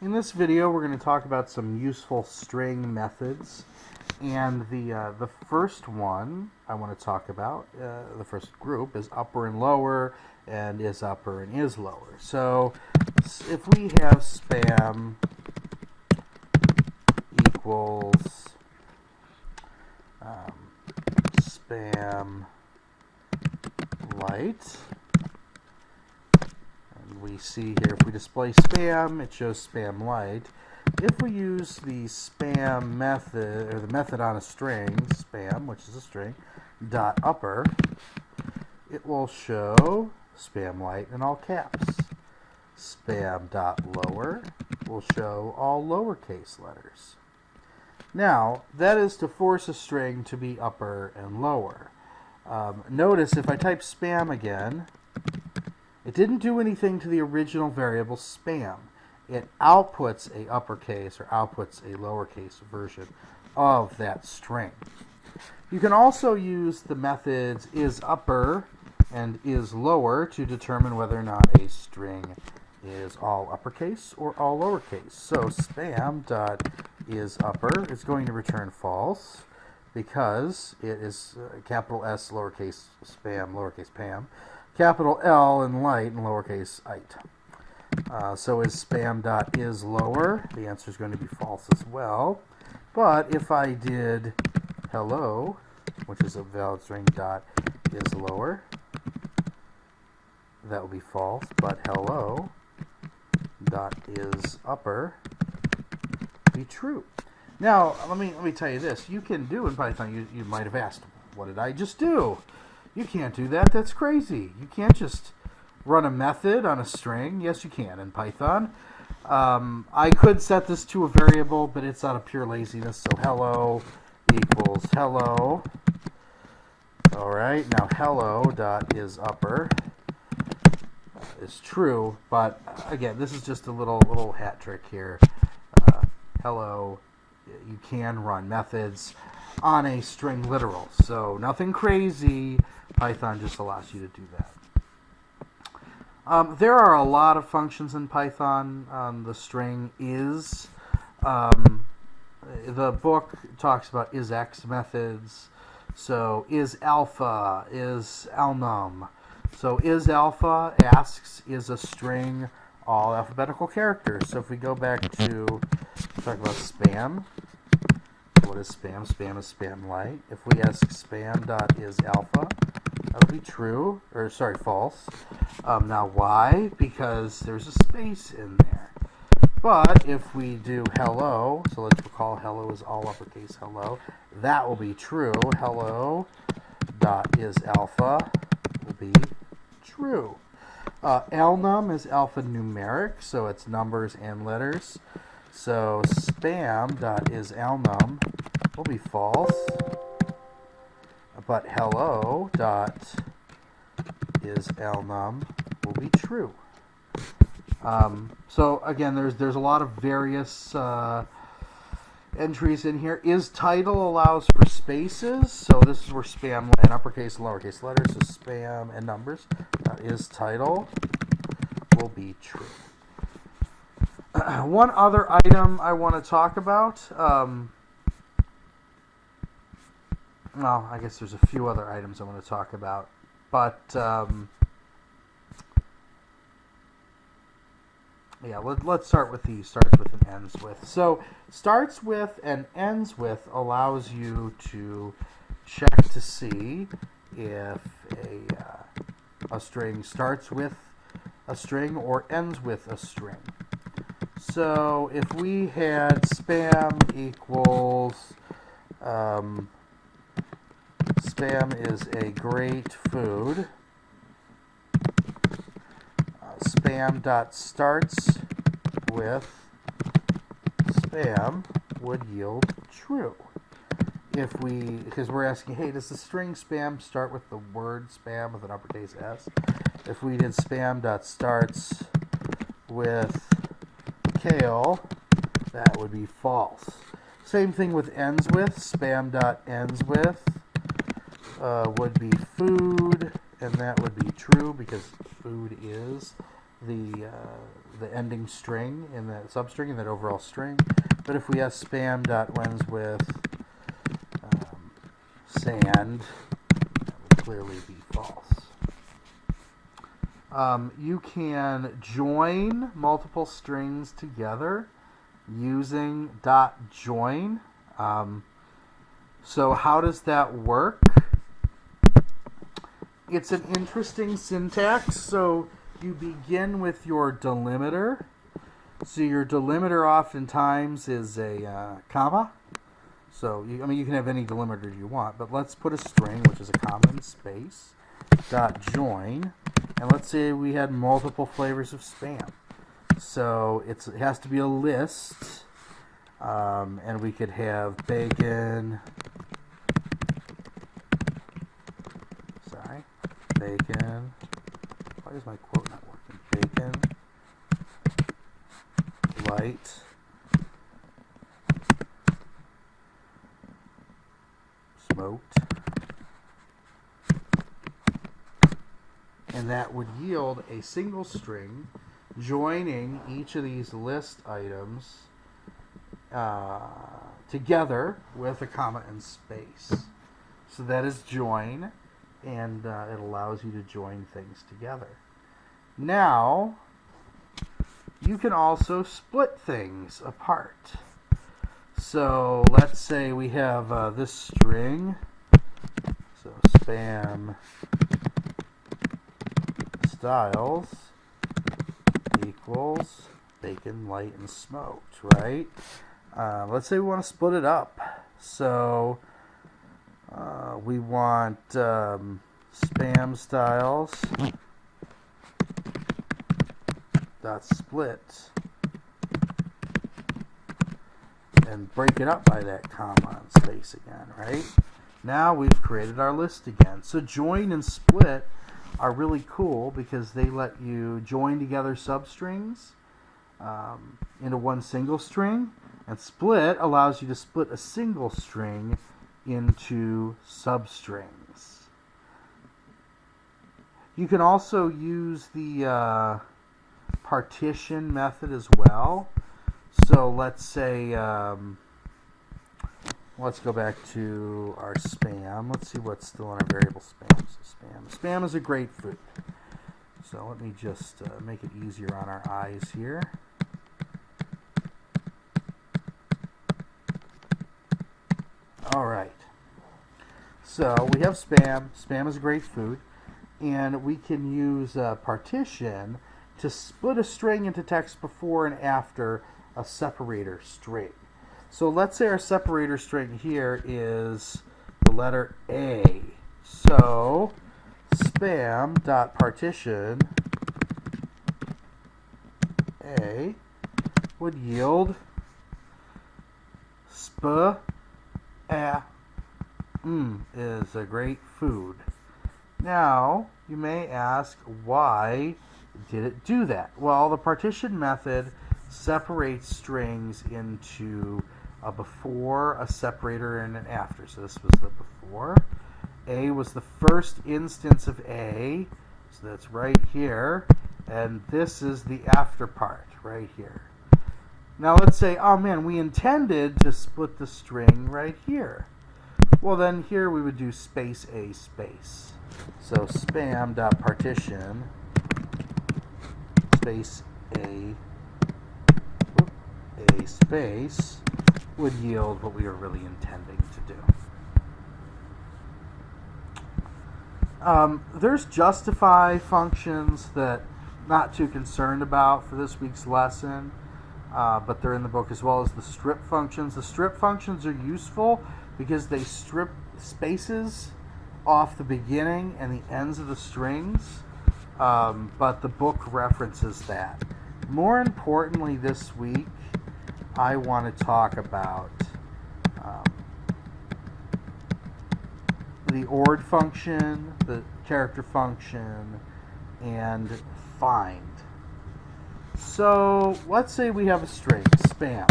In this video, we're going to talk about some useful string methods, and the first one I want to talk about, the first group, is upper and lower, and is upper and is lower. So if we have spam equals spam light, we see here, if we display spam, it shows spam light. If we use the spam method, or the method on a string, spam, which is a string, dot upper, it will show spam light in all caps. Spam dot lower will show all lowercase letters. Now, that is to force a string to be upper and lower. Notice if I type spam again, it didn't do anything to the original variable spam. It outputs a uppercase or outputs a lowercase version of that string. You can also use the methods is_upper and is_lower to determine whether or not a string is all uppercase or all lowercase. So spam.isUpper is going to return false because it is capital S lowercase spam lowercase pam, capital L in light and lowercase ite. So is spam.isLower? The answer is going to be false as well. But if I did hello, which is a valid string, dot isLower, that will be false. But hello dot isUpper be true. Now let me tell you this. You can do in Python. You might have asked, what did I just do? You can't do that. That's crazy. You can't just run a method on a string. Yes, you can in Python. I could set this to a variable, but it's out of pure laziness. So hello equals hello. All right. Now hello dot isUpper is true, but again, this is just a little hat trick here. Hello. You can run methods on a string literal. So nothing crazy. Python just allows you to do that. There are a lot of functions in Python. The string is. The book talks about isX methods. So is alpha, is alnum. So is alpha asks, is a string all alphabetical characters? So if we go back to talk about spam, what is spam? Spam is spam light. If we ask spam.isAlpha, that'll be true, or sorry, false. Now why? Because there's a space in there. But if we do hello, so let's recall hello is all uppercase hello, that will be true. Hello.isAlpha will be true. Alnum is alphanumeric, so it's numbers and letters. So spam.isAlnum will be false, but hello.isAlnum will be true. So again, there's a lot of various entries in here. Is_title allows for spaces, so this is where spam and uppercase and lowercase letters, so spam and numbers. Is_title will be true. One other item I want to talk about, well, I guess there's a few other items I want to talk about, but yeah, let's start with the starts with and ends with. So starts with and ends with allows you to check to see if a string starts with a string or ends with a string. So if we had spam equals spam is a great food, spam.starts with spam would yield true. If we, because we're asking, hey, does the string spam start with the word spam with an uppercase S? If we did spam.starts with kale, that would be false. Same thing with ends with. Spam.ends with would be food, and that would be true because food is the ending string in that substring in that overall string. But if we have spam dot ends with sand, that would clearly be false. You can join multiple strings together using dot join. So how does that work? It's an interesting syntax. So you begin with your delimiter. So your delimiter oftentimes is a comma. So you can have any delimiter you want, but let's put a string, which is a comma and space, dot join, and let's say we had multiple flavors of spam. So it has to be a list, and we could have bacon. Bacon. Why is my quote not working? Bacon, light, smoked, and that would yield a single string joining each of these list items together with a comma and space. So that is join, and it allows you to join things together. Now, you can also split things apart. So let's say we have this string, so spam styles equals bacon, light, and smoked, right? Let's say we want to split it up. So we want spam styles dot split and break it up by that comma and space again, right? Now we've created our list again. So join and split are really cool because they let you join together substrings into one single string, and split allows you to split a single string into substrings. You can also use the partition method as well. So let's say, let's go back to our spam. Let's see what's still in our variable spam. So spam is a great food. So let me just make it easier on our eyes here. All right. So we have spam. Spam is a great food. And we can use partition to split a string into text before and after a separator string. So let's say our separator string here is the letter A. So spam.partition A would yield sp is a great food. Now, you may ask, why did it do that? Well, the partition method separates strings into a before, a separator, and an after. So this was the before. A was the first instance of A, so that's right here. And this is the after part, right here. Now let's say, oh man, we intended to split the string right here. Well, then here we would do space A space. So spam.partition space A space would yield what we were really intending to do. There's justify functions that I'm not too concerned about for this week's lesson, but they're in the book, as well as the strip functions. The strip functions are useful because they strip spaces off the beginning and the ends of the strings, but the book references that. More importantly, this week, I want to talk about the ORD function, the character function, and find. So let's say we have a string, spam.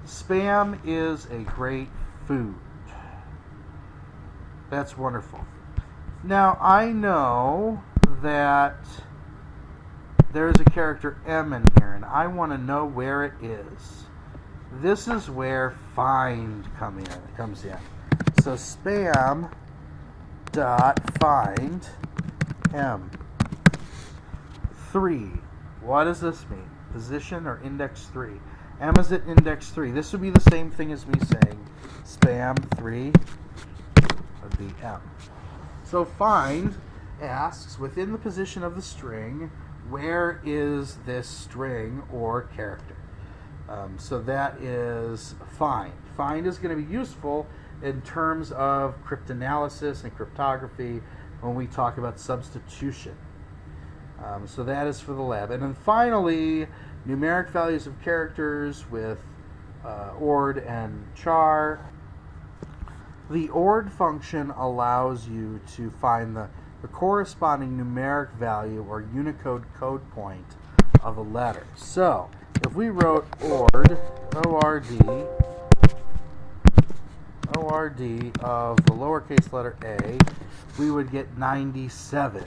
Spam is a great food. That's wonderful. Now, I know that there's a character M in here, and I want to know where it is. This is where find comes in. So spam dot find M. 3. What does this mean? Position or index 3? M is at index 3. This would be the same thing as me saying spam 3 would be M. So find asks within the position of the string, where is this string or character? So that is find. Find is going to be useful in terms of cryptanalysis and cryptography when we talk about substitution. So that is for the lab. And then finally, numeric values of characters with ord and char. The ord function allows you to find the corresponding numeric value or Unicode code point of a letter. So if we wrote ord, O-R-D of the lowercase letter a, we would get 97.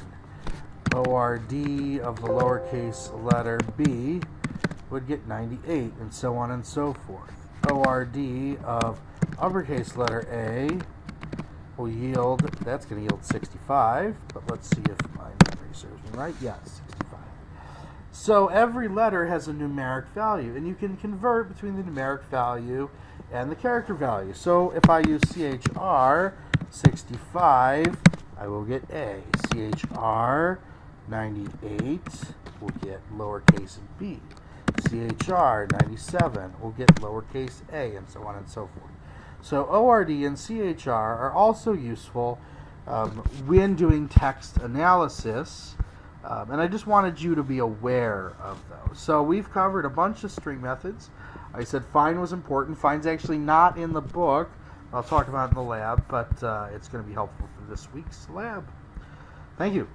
O-R-D of the lowercase letter b would get 98, and so on and so forth. O-R-D of uppercase letter a will yield, that's going to yield 65, but let's see if my memory serves me right. Yes, 65. So every letter has a numeric value, and you can convert between the numeric value and the character value. So if I use CHR 65, I will get A. CHR 98 will get lowercase b. CHR 97 will get lowercase a, and so on and so forth. So ORD and CHR are also useful when doing text analysis, and I just wanted you to be aware of those. So we've covered a bunch of string methods. I said find was important. Find's actually not in the book. I'll talk about it in the lab, but it's going to be helpful for this week's lab. Thank you.